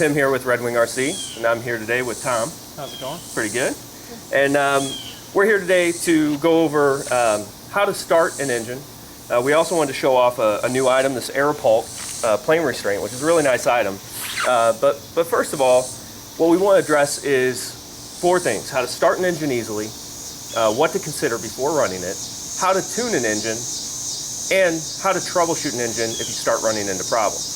Tim here with Red Wing RC, and I'm here today with Tom. How's it going? Pretty good. And we're here today to go over how to start an engine. We also wanted to show off a new item, this AeroPulp plane restraint, which is a really nice item. But first of all, what we want to address is 4 things: how to start an engine easily, what to consider before running it, how to tune an engine, and how to troubleshoot an engine if you start running into problems.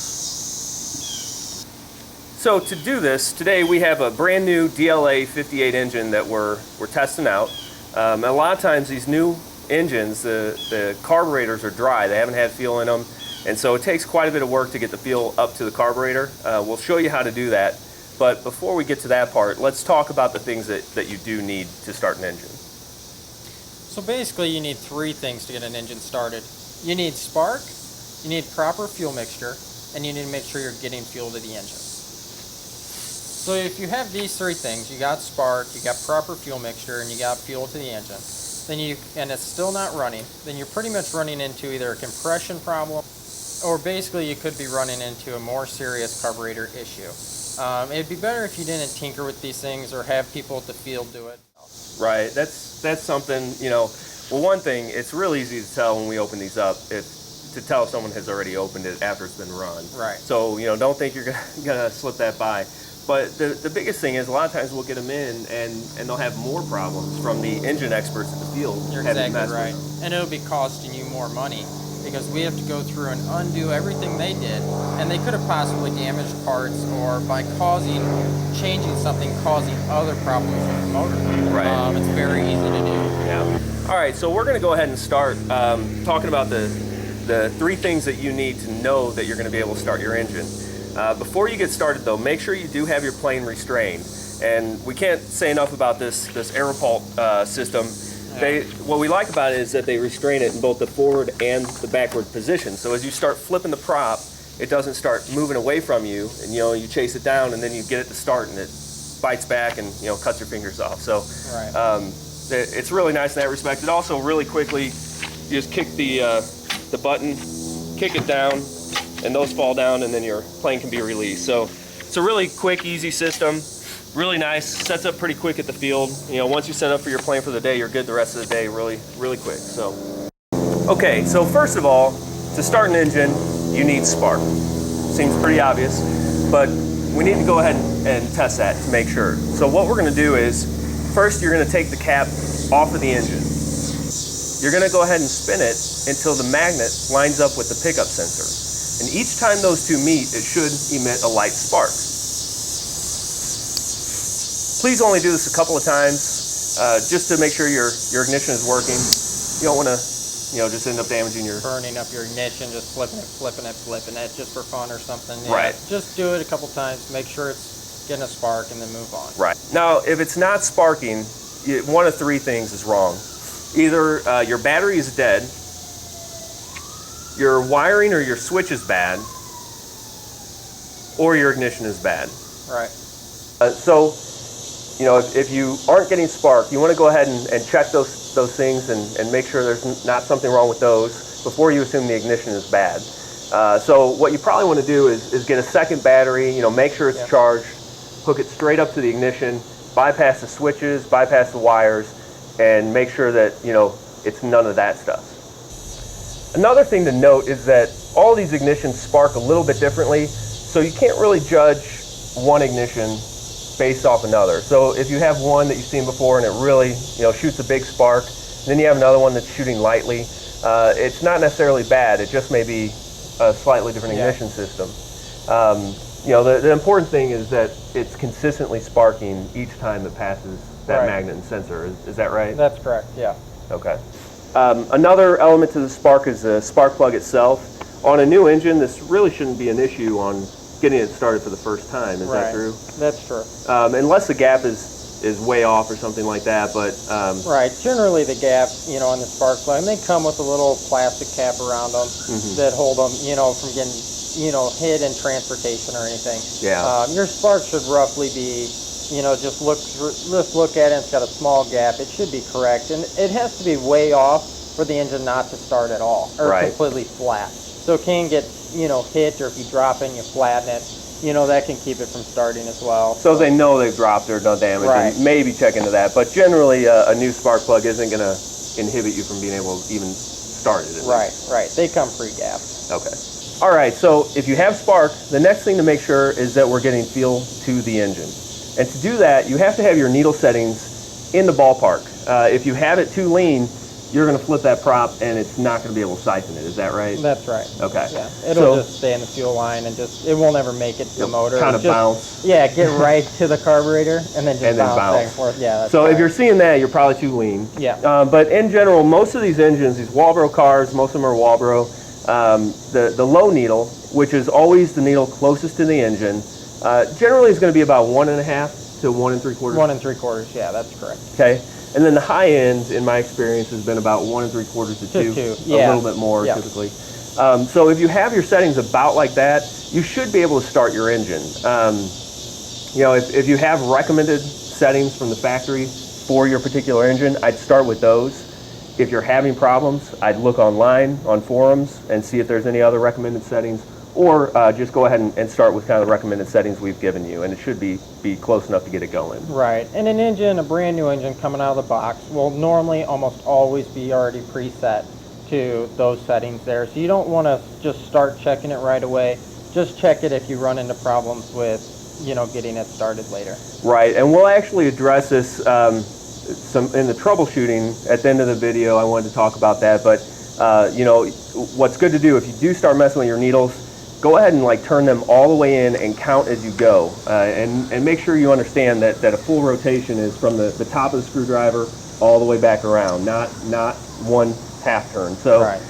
So to do this, today we have a brand new DLA 58 engine that we're testing out. And a lot of times these new engines, the carburetors are dry, they haven't had fuel in them, and so it takes quite a bit of work to get the fuel up to the carburetor. We'll show you how to do that, but before we get to that part, let's talk about the things that you do need to start an engine. So basically you need 3 things to get an engine started. You need spark, you need proper fuel mixture, and you need to make sure you're getting fuel to the engine. So if you have these 3 things, you got spark, you got proper fuel mixture, and you got fuel to the engine, and it's still not running, then you're pretty much running into either a compression problem, or basically you could be running into a more serious carburetor issue. It'd be better if you didn't tinker with these things or have people at the field do it. Right, that's something, you know, well, one thing, it's real easy to tell when we open these up, to tell if someone has already opened it after it's been run. Right. So, you know, don't think you're gonna slip that by. But the biggest thing is a lot of times we'll get them in and they'll have more problems from the engine experts in the field. You're exactly right. And it'll be costing you more money because we have to go through and undo everything they did, and they could have possibly damaged parts, or by changing something, causing other problems with the motor. Right. It's very easy to do. Yeah. All right, so we're going to go ahead and start talking about the 3 things that you need to know that you're going to be able to start your engine. Before you get started though, make sure you do have your plane restrained. And we can't say enough about this AeroPulp system. Yeah. What we like about it is that they restrain it in both the forward and the backward position. So as you start flipping the prop, it doesn't start moving away from you, and you know, you chase it down and then you get it to start and it bites back and, you know, cuts your fingers off. So right. It's really nice in that respect. It also, really quickly, you just kick the button, kick it down, and those fall down, and then your plane can be released. So it's a really quick, easy system. Really nice, sets up pretty quick at the field. You know, once you set up for your plane for the day, you're good the rest of the day really, really quick. So, okay, so first of all, to start an engine, you need spark. Seems pretty obvious, but we need to go ahead and test that to make sure. So what we're gonna do is, first you're gonna take the cap off of the engine. You're gonna go ahead and spin it until the magnet lines up with the pickup sensor. And each time those 2 meet, it should emit a light spark. Please only do this a couple of times, just to make sure your ignition is working. You don't want to, you know, just end up damaging your... Burning up your ignition, just flipping it just for fun or something. Yeah, right. Just do it a couple times, make sure it's getting a spark, and then move on. Right. Now, if it's not sparking, one of 3 things is wrong. Either your battery is dead, your wiring or your switch is bad, or your ignition is bad. Right. So, you know, if you aren't getting spark, you want to go ahead and check those things and make sure there's not something wrong with those before you assume the ignition is bad. So what you probably want to do is get a second battery, you know, make sure it's charged, hook it straight up to the ignition, bypass the switches, bypass the wires, and make sure that, you know, it's none of that stuff. Another thing to note is that all these ignitions spark a little bit differently, so you can't really judge one ignition based off another. So if you have one that you've seen before and it really, you know, shoots a big spark, and then you have another one that's shooting lightly, it's not necessarily bad. It just may be a slightly different ignition system. You know, the important thing is that it's consistently sparking each time it passes that magnet and sensor. Is that right? That's correct, yeah. Okay. Another element to the spark is the spark plug itself. On a new engine, this really shouldn't be an issue on getting it started for the first time. Is that true? That's true. Unless the gap is way off or something like that, but... right, generally the gap, you know, on the spark plug, and they come with a little plastic cap around them that hold them, you know, from getting, you know, hit in transportation or anything. Yeah. Your spark should roughly be, you know, just look at it, it's got a small gap, it should be correct, and it has to be way off for the engine not to start at all, or completely flat. So it can get, you know, hit, or if you drop it and you flatten it, that can keep it from starting as well. So they know they've dropped or done damage, Right. and maybe check into that. But generally, a new spark plug isn't going to inhibit you from being able to even start it. Right, right. They come pre-gapped. Okay. All right, so if you have spark, the next thing to make sure is that we're getting feel to the engine. And to do that, you have to have your needle settings in the ballpark. If you have it too lean, you're going to flip that prop and it's not going to be able to siphon it. Is that right? That's right. Okay. Yeah, it'll just stay in the fuel line and it won't ever make it to the motor. Kind of bounce. Yeah, get right to the carburetor and then just bounce back and forth. Yeah. That's so right. if you're seeing that, you're probably too lean. Yeah. But in general, most of these engines, these Walbro cars, most of them are Walbro. The low needle, which is always the needle closest to the engine, generally is going to be about 1.5 to 1 3/4. 1 3/4. Yeah, that's correct. Okay. And then the high end, in my experience, has been about 1 3/4 to 2. Yeah. A little bit more typically. So if you have your settings about like that, you should be able to start your engine. If you have recommended settings from the factory for your particular engine, I'd start with those. If you're having problems, I'd look online on forums and see if there's any other recommended settings, or just go ahead and start with kind of the recommended settings we've given you, and it should be close enough to get it going. Right, and an engine, a brand new engine coming out of the box, will normally almost always be already preset to those settings there. So you don't want to just start checking it right away. Just check it if you run into problems with, getting it started later. Right, and we'll actually address this in the troubleshooting at the end of the video. I wanted to talk about that, but what's good to do if you do start messing with your needles, go ahead and turn them all the way in and count as you go, and make sure you understand that a full rotation is from the top of the screwdriver all the way back around, not one half turn. So, right.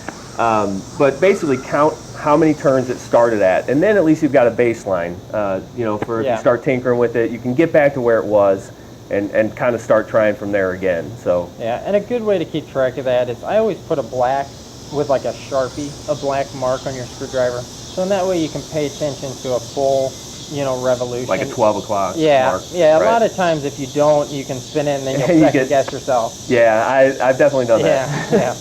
But basically count how many turns it started at, and then at least you've got a baseline. For if you start tinkering with it, you can get back to where it was and kind of start trying from there again. So yeah, and a good way to keep track of that is I always put a black with like a Sharpie, a black mark on your screwdriver. So in that way you can pay attention to a full, revolution. like a 12 o'clock mark. Yeah, right. A lot of times if you don't, you can spin it and then you'll second guess yourself. Yeah, I've definitely done that. Yeah.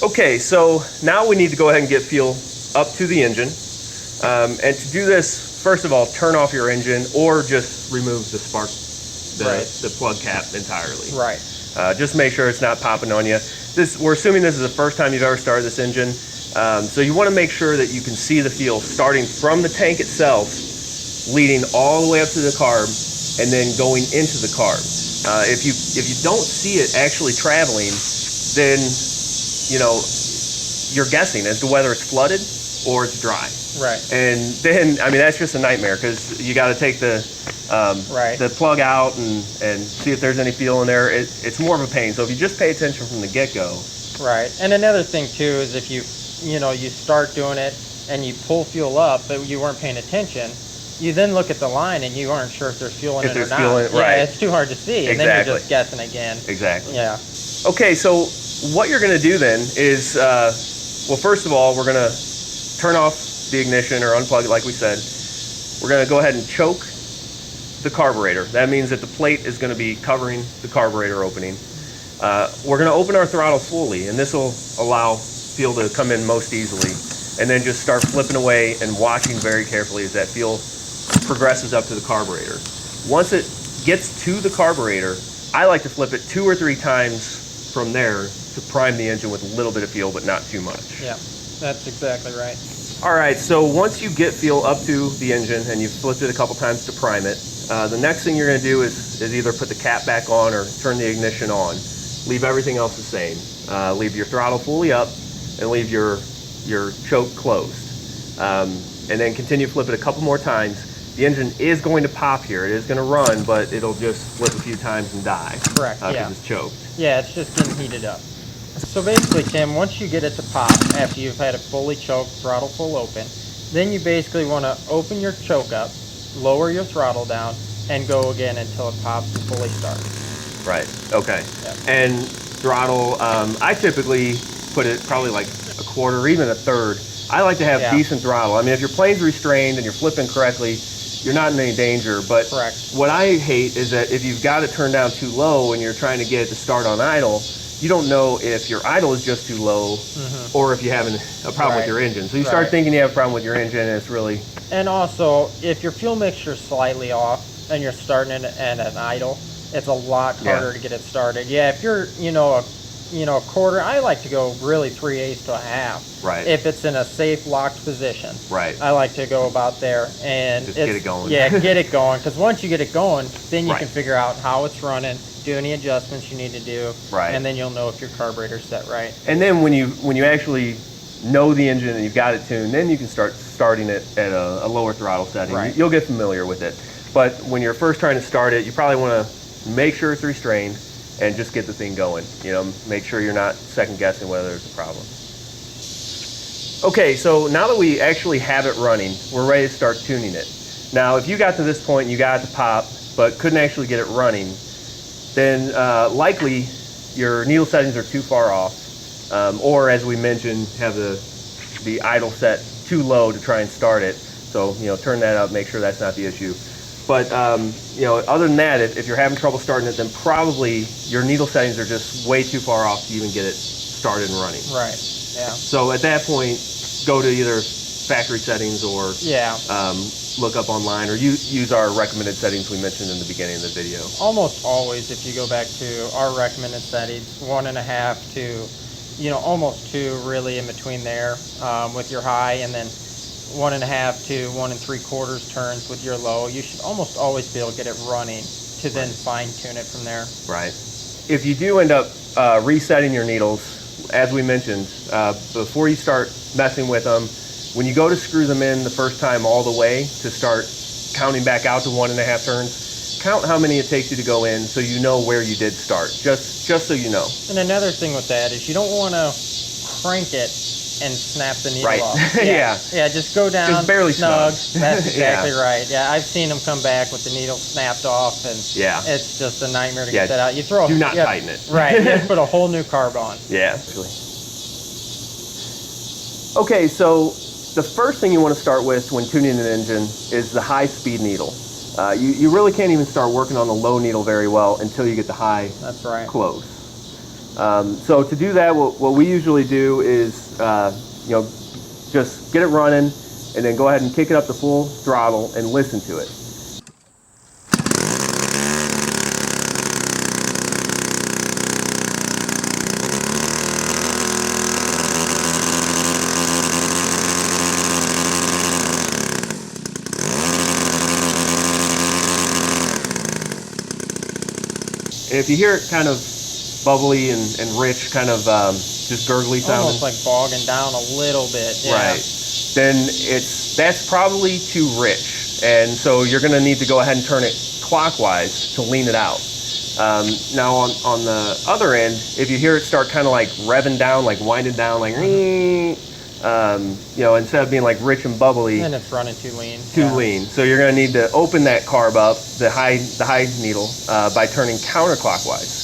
Okay, so now we need to go ahead and get feel up to the engine. And to do this, first of all, turn off your engine or just remove the spark, the plug cap entirely. Right. Just make sure it's not popping on you. We're assuming this is the first time you've ever started this engine. So you want to make sure that you can see the feel starting from the tank itself, leading all the way up to the carb, and then going into the carb. If you don't see it actually traveling, then you're guessing as to whether it's flooded or it's dry. Right. And then that's just a nightmare because you got to take the plug out and see if there's any feel in there. It's more of a pain. So if you just pay attention from the get-go. Right. And another thing too is if you start doing it and you pull fuel up but you weren't paying attention, you then look at the line and you aren't sure if there's fuel in it or not. Right. It's too hard to see. And then you're just guessing again. Exactly. Yeah. Okay, so what you're going to do then is, first of all, we're going to turn off the ignition or unplug it like we said. We're going to go ahead and choke the carburetor. That means that the plate is going to be covering the carburetor opening. We're going to open our throttle fully, and this will allow fuel to come in most easily. And then just start flipping away and watching very carefully as that fuel progresses up to the carburetor. Once it gets to the carburetor, I like to flip it 2 or 3 times from there to prime the engine with a little bit of fuel, but not too much. Yeah, that's exactly right. All right, so once you get fuel up to the engine and you've flipped it a couple times to prime it, the next thing you're going to do is either put the cap back on or turn the ignition on. Leave everything else the same. Leave your throttle fully up and leave your choke closed. And then continue to flip it a couple more times. The engine is going to pop here. It is going to run, but it'll just flip a few times and die. Correct, because it's choked. Yeah, it's just getting heated up. So basically, Tim, once you get it to pop, after you've had it fully choked, throttle full open, then you basically want to open your choke up, lower your throttle down, and go again until it pops and fully starts. Right, okay. Yep. And throttle, I typically put it probably like a quarter or even a third. I like to have decent throttle. If your plane's restrained and you're flipping correctly, you're not in any danger. But correct. What I hate is that if you've got it turned down too low and you're trying to get it to start on idle, you don't know if your idle is just too low or if you're having a problem with your engine. So you start thinking you have a problem with your engine, and it's really... And also, if your fuel mixture is slightly off and you're starting it at an idle, it's a lot harder to get it started. Yeah, if you're, a quarter, I like to go really 3/8 to a half. Right. If it's in a safe locked position. Right. I like to go about there and just get it going. Yeah, get it going. Because once you get it going, then you can figure out how it's running, do any adjustments you need to do, and then you'll know if your carburetor's set right. And then when you actually know the engine and you've got it tuned, then you can start starting it at a lower throttle setting. You'll get familiar with it. But when you're first trying to start it, you probably want to make sure it's restrained and just get the thing going. Make sure you're not second guessing whether there's a problem. Okay, so now that we actually have it running, we're ready to start tuning it. Now, if you got to this point and you got it to pop, but couldn't actually get it running, then likely your needle settings are too far off, or as we mentioned, have the idle set too low to try and start it. So, turn that up, make sure that's not the issue. But, other than that, if you're having trouble starting it, then probably your needle settings are just way too far off to even get it started and running. Right, yeah. So at that point, go to either factory settings or look up online, or use our recommended settings we mentioned in the beginning of the video. Almost always, if you go back to our recommended settings, 1.5 to, almost 2, really in between there with your high, and then 1.5 to 1 3/4 turns with your low. You should almost always be able to get it running to then fine tune it from there. Right. If you do end up resetting your needles, as we mentioned, before you start messing with them, when you go to screw them in the first time all the way to start counting back out to 1.5 turns, count how many it takes you to go in so you know where you did start, just so you know. And another thing with that is you don't want to crank it and snap the needle off. Yeah. Yeah, just go down, just barely snug. That's exactly right. Yeah, I've seen them come back with the needle snapped off, and it's just a nightmare to get that out. You throw do not tighten it. Right, you have to put a whole new carb on. Yeah. Okay, so the first thing you want to start with when tuning an engine is the high-speed needle. You really can't even start working on the low needle very well until you get the high close. So to do that, what we usually do is, just get it running and then go ahead and kick it up to full throttle and listen to it. And if you hear it kind of bubbly and rich, kind of just gurgly sounding, almost like bogging down a little bit, right, then that's probably too rich, and so you're going to need to go ahead and turn it clockwise to lean it out. Now on the other end, if you hear it start kind of like revving down, like winding down, like instead of being like rich and bubbly, and it's running too lean. So you're going to need to open that carb up, the high needle, by turning counterclockwise.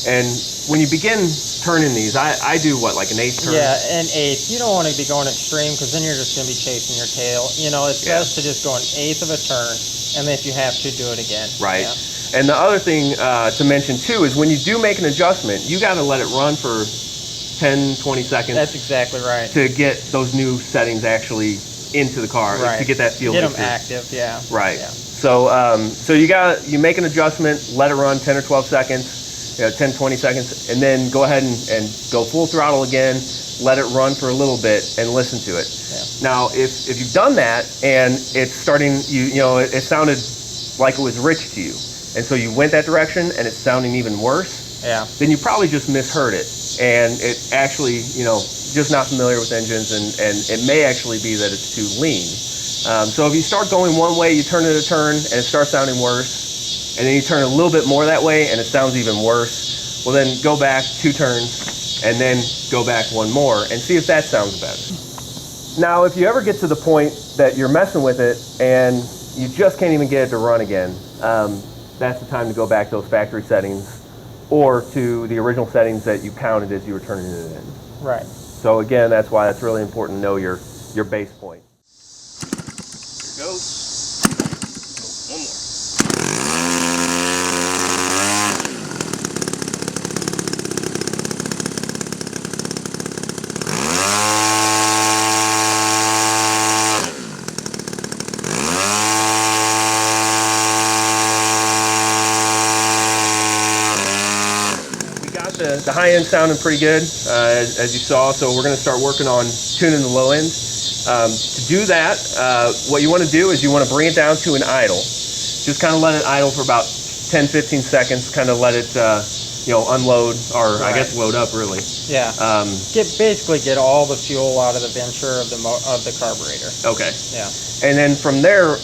And when you begin turning these, I do what, like an 1/8 turn? Yeah, an 1/8. You don't want to be going extreme because then you're just going to be chasing your tail. It's best to just go 1/8 of a turn, and then if you have to, do it again. Right. Yeah. And the other thing to mention too is when you do make an adjustment, you got to let it run for 10, 20 seconds. That's exactly right. To get those new settings actually into the car, to get that feel. Get them active, Right. Yeah. So you make an adjustment, let it run 10 or 12 seconds. 10, 20 seconds, and then go ahead and go full throttle again, let it run for a little bit, and listen to it. Yeah. Now, if you've done that, and it's starting, it sounded like it was rich to you, and so you went that direction, and it's sounding even worse, then you probably just misheard it, and it actually, just not familiar with engines, and it may actually be that it's too lean. So if you start going one way, you turn it a turn, and it starts sounding worse, and then you turn a little bit more that way and it sounds even worse, well then go back 2 turns and then go back 1 more and see if that sounds better. Now if you ever get to the point that you're messing with it and you just can't even get it to run again, that's the time to go back to those factory settings or to the original settings that you counted as you were turning it in. Right. So again, that's why it's really important to know your base point. Here it goes. One more. high end sounding pretty good, as you saw, so we're going to start working on tuning the low end. To do that, what you want to do is you want to bring it down to an idle. Just kind of let it idle for about 10-15 seconds, kind of let it unload, or I guess load up really. Yeah. Basically get all the fuel out of the venture of the carburetor. Okay. Yeah. And then from there,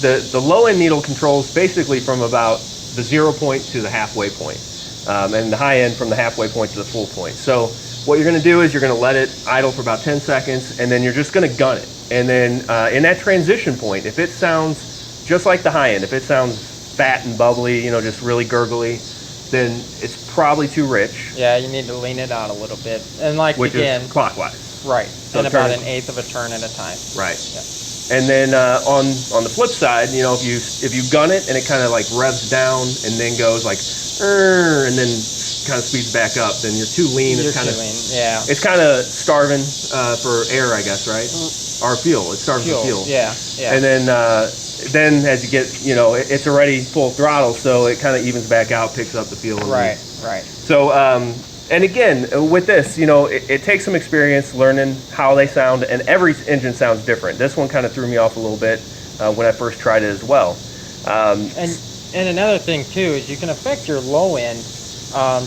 the low end needle controls basically from about the 0 point to the halfway point, and the high end from the halfway point to the full point. So what you're going to do is you're going to let it idle for about 10 seconds, and then you're just going to gun it. And then in that transition point, if it sounds just like the high end, if it sounds fat and bubbly, just really gurgly, then it's probably too rich. Yeah, you need to lean it out a little bit, and which is clockwise. Right, So and about 1/8 of a turn at a time. Right. Yeah. And then on the flip side, if you gun it and it kind of like revs down and then goes like, and then kind of speeds back up, then you're too lean. You're it's kind too of lean. Yeah. It's kind of starving for air, I guess, right? Or fuel. It's starving for fuel. Yeah. Yeah. And then as you get, it's already full throttle, so it kind of evens back out, picks up the fuel. Right. Right. So. And again, with this, it takes some experience learning how they sound, and every engine sounds different. This one kind of threw me off a little bit when I first tried it as well. And another thing too is you can affect your low end,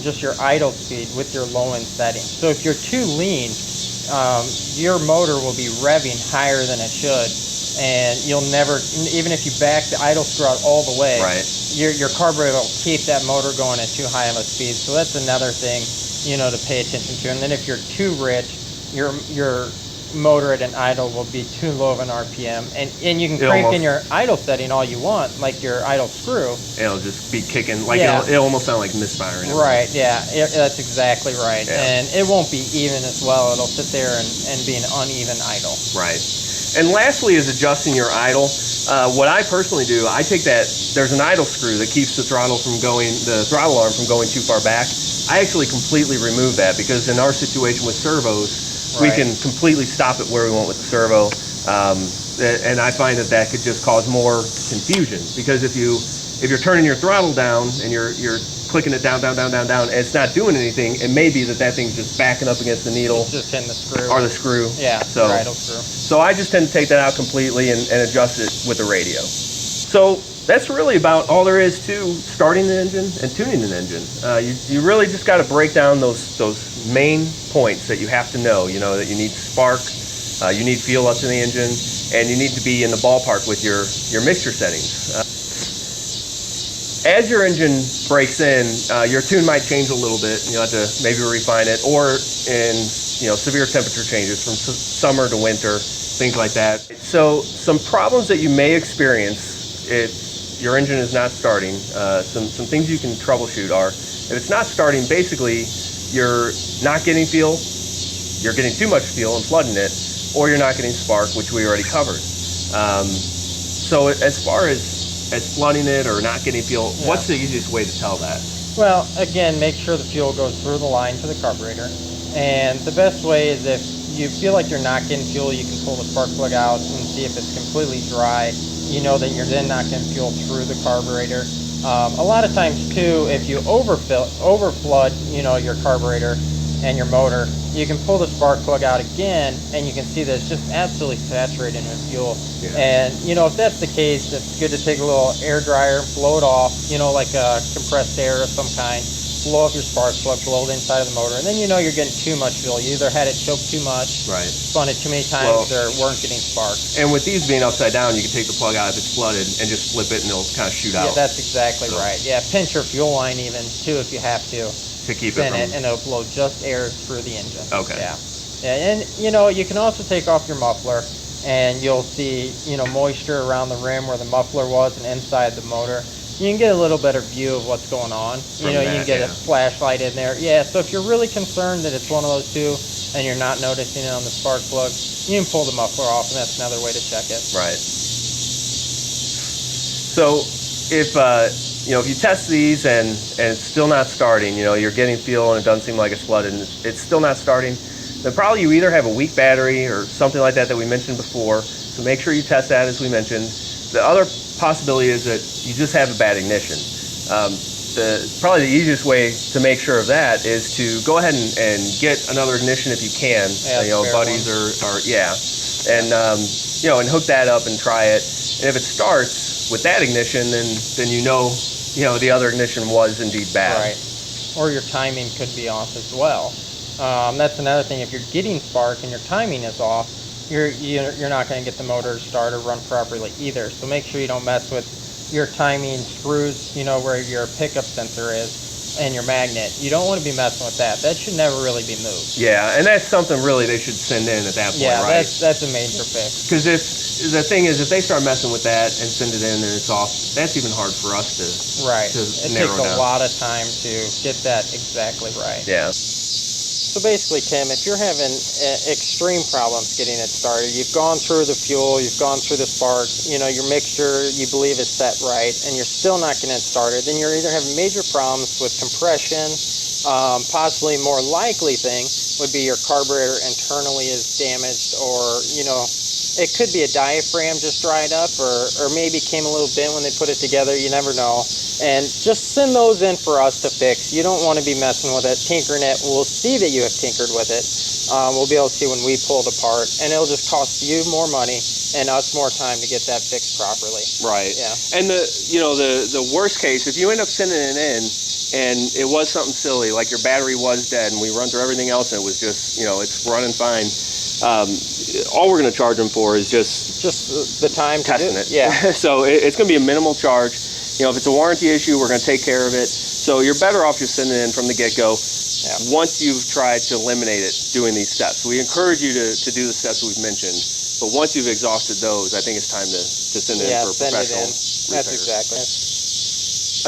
just your idle speed with your low end setting. So if you're too lean, your motor will be revving higher than it should, and you'll never, even if you back the idle screw out all the way, right, your carburetor will keep that motor going at too high of a speed. So that's another thing, to pay attention to. And then if you're too rich, your motor at an idle will be too low of an RPM, and you can crank in your idle setting all you want, like your idle screw. It'll just be kicking, like it'll almost sound like misfiring. Right, yeah, that's exactly right. Yeah. And it won't be even as well. It'll sit there and be an uneven idle. Right. And lastly is adjusting your idle. What I personally do, I take there's an idle screw that keeps the throttle arm from going too far back. I actually completely remove that, because in our situation with servos, we can completely stop it where we want with the servo. And I find that could just cause more confusion, because if you're turning your throttle down and you're clicking it down, and it's not doing anything, it may be that thing's just backing up against the needle. It's just hitting the screw. Or the screw. Yeah, so, the idle screw. So I just tend to take that out completely and adjust it with the radio. So that's really about all there is to starting the engine and tuning an engine. You really just got to break down those main points that you have to know. That you need spark, you need fuel up to the engine, and you need to be in the ballpark with your mixture settings. As your engine breaks in, your tune might change a little bit. You'll have to maybe refine it, or in severe temperature changes from summer to winter, things like that. So some problems that you may experience if your engine is not starting, some things you can troubleshoot are, if it's not starting, basically you're not getting fuel, you're getting too much fuel and flooding it, or you're not getting spark, which we already covered. So as far as flooding it or not getting fuel, what's the easiest way to tell that? Well, again, make sure the fuel goes through the line to the carburetor. And the best way is if you feel like you're not getting fuel, you can pull the spark plug out and see if it's completely dry. You know that you're then not getting fuel through the carburetor. A lot of times too, if you overflood, your carburetor and your motor, you can pull the spark plug out again, and you can see that it's just absolutely saturated with fuel. Yeah. And if that's the case, it's good to take a little air dryer, blow it off, like compressed air of some kind, blow up your spark plug, blow it inside of the motor, and then you're getting too much fuel. You either had it choke too much, right, spun it too many times, or weren't getting spark. And with these being upside down, you can take the plug out if it's flooded and just flip it, and it'll kind of shoot out. Yeah, that's exactly right. Yeah, pinch your fuel line even too if you have to. To keep it, and it'll blow just air through the engine. Okay. Yeah. And you can also take off your muffler, and you'll see moisture around the rim where the muffler was and inside the motor. You can get a little better view of what's going on. You can get a flashlight in there. Yeah. So if you're really concerned that it's one of those two, and you're not noticing it on the spark plug, you can pull the muffler off, and that's another way to check it. Right. So if you test these and it's still not starting, you're getting fuel and it doesn't seem like it's flooded and it's still not starting, then probably you either have a weak battery or something like that we mentioned before. So make sure you test that, as we mentioned. The other possibility is that you just have a bad ignition. probably the easiest way to make sure of that is to go ahead and get another ignition if you can. Yeah, You know, spare buddies or yeah, and you know, and hook that up and try it. And if it starts with that ignition, then you know the other ignition was indeed bad. Right. Or your timing could be off as well. That's another thing. If you're getting spark and your timing is off, you're not going to get the motor to start or run properly either. So make sure you don't mess with your timing screws, you know, where your pickup sensor is, and your magnet. You don't want to be messing with that. That should never really be moved. Yeah, and that's something really they should send in at that point, yeah, right? that's a major fix. Because the thing is, if they start messing with that and send it in and it's off, that's even hard for us to Right. to It narrow takes a down. lot of time to get that exactly right. Yeah. So basically, Tim, if you're having extreme problems getting it started, you've gone through the fuel, you've gone through the spark, you know, your mixture you believe is set right, and you're still not getting it started, then you're either having major problems with compression, possibly more likely thing would be your carburetor internally is damaged, or, you know, it could be a diaphragm just dried up, or maybe came a little bent when they put it together, you never know. And just send those in for us to fix. You don't want to be messing with it, tinkering it. We'll see that you have tinkered with it. We'll be able to see when we pull it apart, and it'll just cost you more money and us more time to get that fixed properly. Right. Yeah. And the worst case, if you end up sending it in and it was something silly, like your battery was dead, and we run through everything else and it was just, you know, it's running fine, all we're going to charge them for is just the time to testing do it. Yeah. So it's going to be a minimal charge. You know, if it's a warranty issue, we're going to take care of it. So you're better off just sending it in from the get-go. Yeah. Once you've tried to eliminate it doing these steps. We encourage you to do the steps we've mentioned, but once you've exhausted those, I think it's time to send it in for a send it professional in. That's repair. exactly it.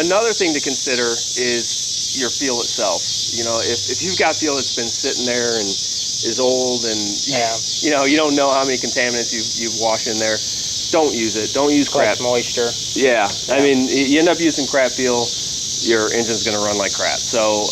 Another thing to consider is your fuel itself. You know, if you've got fuel that's been sitting there and is old and Yeah. you know, you don't know how many contaminants you've washed in there, don't use it. Don't use crap. Collects moisture. Yeah, I mean, you end up using crap fuel, your engine's going to run like crap. So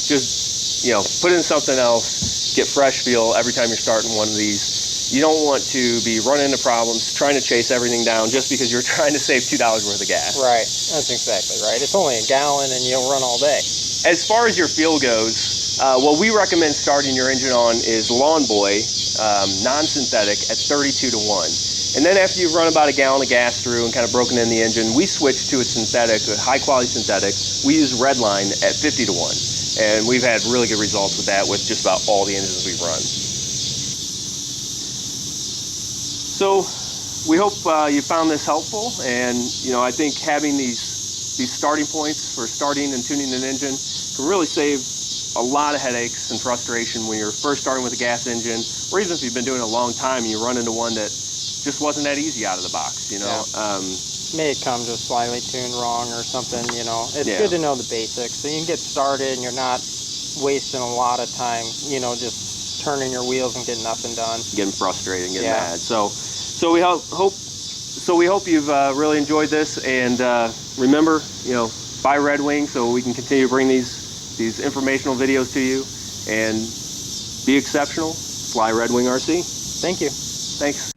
just, you know, put in something else, get fresh fuel every time you're starting one of these. You don't want to be running into problems, trying to chase everything down just because you're trying to save $2 worth of gas. Right, that's exactly right. It's only a gallon and you'll run all day. As far as your fuel goes, what we recommend starting your engine on is Lawn Boy, non-synthetic at 32 to 1. And then after you've run about a gallon of gas through and kind of broken in the engine, we switch to a synthetic, a high-quality synthetic. We use Redline at 50 to 1. And we've had really good results with that with just about all the engines we've run. So we hope you found this helpful. And, you know, I think having these starting points for starting and tuning an engine can really save a lot of headaches and frustration when you're first starting with a gas engine, or even if you've been doing it a long time and you run into one that just wasn't that easy out of the box, you know. Yeah. May it come just slightly tuned wrong or something, you know. It's Yeah. good to know the basics so you can get started and you're not wasting a lot of time, you know, just turning your wheels and getting nothing done. Getting frustrated and getting Yeah. mad. So we hope you've really enjoyed this, and remember, you know, buy Red Wing so we can continue to bring these informational videos to you, and be exceptional. Fly Red Wing RC. Thank you. Thanks.